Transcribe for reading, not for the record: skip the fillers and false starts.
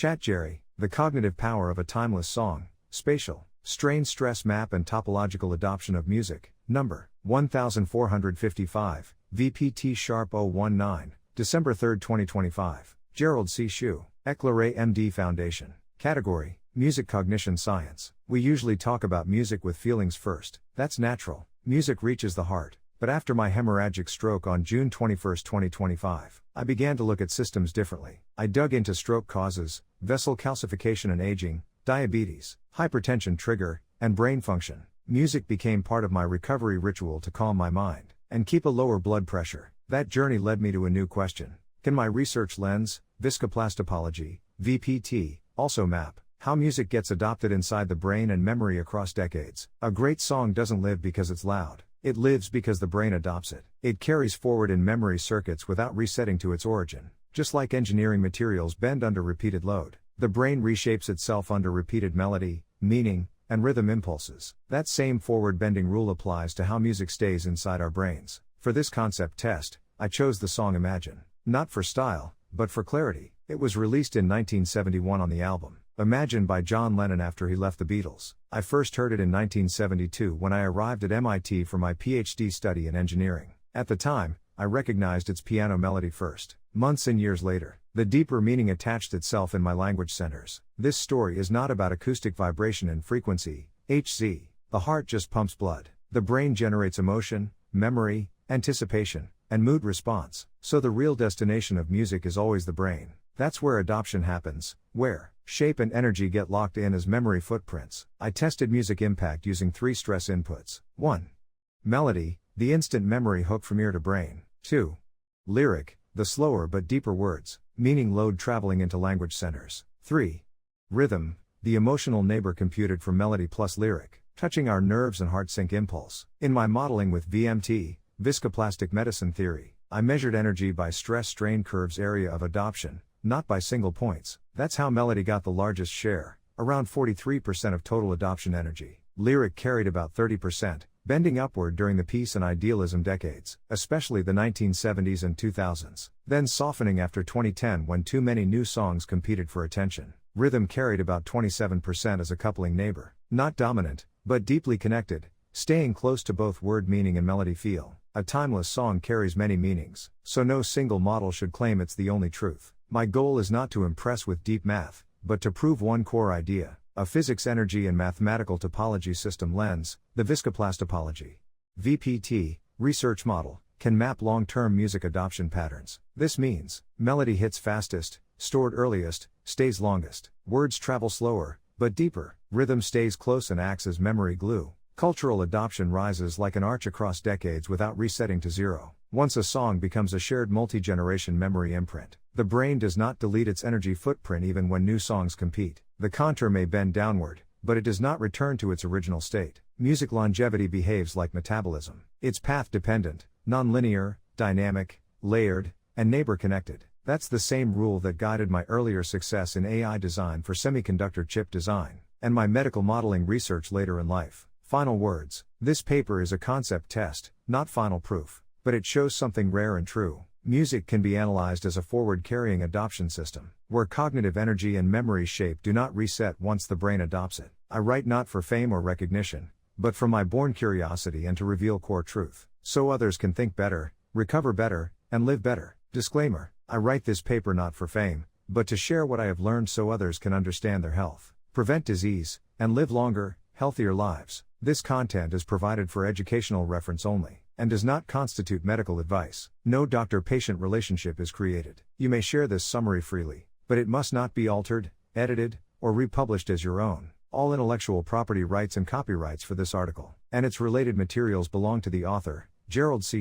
ChatGerry, the cognitive power of a timeless song. Spatial, strain stress map and topological adoption of music. Number 1455, VPT Sharp 019, December 3, 2025. Gerald C. EclaireMD Foundation. Category: Music Cognition Science. We usually talk about music with feelings first. That's natural. Music reaches the heart. But after my hemorrhagic stroke on June 21, 2025, I began to look at systems differently. I dug into stroke causes, vessel calcification and aging, diabetes, hypertension trigger, and brain function. Music became part of my recovery ritual to calm my mind and keep a lower blood pressure. That journey led me to a new question. Can my research lens, Viscoplastopology, VPT, also map how music gets adopted inside the brain and memory across decades? A great song doesn't live because it's loud. It lives because the brain adopts it. It carries forward in memory circuits without resetting to its origin. Just like engineering materials bend under repeated load, the brain reshapes itself under repeated melody, meaning, and rhythm impulses. That same forward-bending rule applies to how music stays inside our brains. For this concept test, I chose the song Imagine. Not for style, but for clarity. It was released in 1971 on the album Imagine by John Lennon after he left the Beatles. I first heard it in 1972 when I arrived at MIT for my PhD study in engineering. At the time, I recognized its piano melody first. Months and years later, the deeper meaning attached itself in my language centers. This story is not about acoustic vibration and frequency, Hz. The heart just pumps blood. The brain generates emotion, memory, anticipation, and mood response. So the real destination of music is always the brain. That's where adoption happens, where shape and energy get locked in as memory footprints. I tested music impact using 3 stress inputs. 1. Melody, the instant memory hook from ear to brain. 2. Lyric, the slower but deeper words, meaning load traveling into language centers. 3. Rhythm, the emotional neighbor computed from melody plus lyric, touching our nerves and heart sync impulse. In my modeling with VMT, viscoplastic medicine theory, I measured energy by stress strain curves area of adoption, not by single points. That's how melody got the largest share, around 43% of total adoption energy. Lyric carried about 30%, bending upward during the peace and idealism decades, especially the 1970s and 2000s, then softening after 2010 when too many new songs competed for attention. Rhythm carried about 27% as a coupling neighbor, not dominant, but deeply connected, staying close to both word meaning and melody feel. A timeless song carries many meanings, so no single model should claim it's the only truth. My goal is not to impress with deep math, but to prove one core idea: a physics energy and mathematical topology system lens, the Viscoplastopology. VPT, research model, can map long-term music adoption patterns. This means, melody hits fastest, stored earliest, stays longest. Words travel slower, but deeper. Rhythm stays close and acts as memory glue. Cultural adoption rises like an arch across decades without resetting to zero. Once a song becomes a shared multi-generation memory imprint, the brain does not delete its energy footprint even when new songs compete. The contour may bend downward, but it does not return to its original state. Music longevity behaves like metabolism. It's path-dependent, non-linear, dynamic, layered, and neighbor-connected. That's the same rule that guided my earlier success in AI design for semiconductor chip design, and my medical modeling research later in life. Final words: this paper is a concept test, not final proof, but it shows something rare and true. Music can be analyzed as a forward-carrying adoption system, where cognitive energy and memory shape do not reset once the brain adopts it. I write not for fame or recognition, but from my born curiosity and to reveal core truth, so others can think better, recover better, and live better. Disclaimer: I write this paper not for fame, but to share what I have learned so others can understand their health, prevent disease, and live longer, healthier lives. This content is provided for educational reference only, and does not constitute medical advice. No doctor-patient relationship is created. You may share this summary freely, but it must not be altered, edited, or republished as your own. All intellectual property rights and copyrights for this article, and its related materials belong to the author, Gerald C.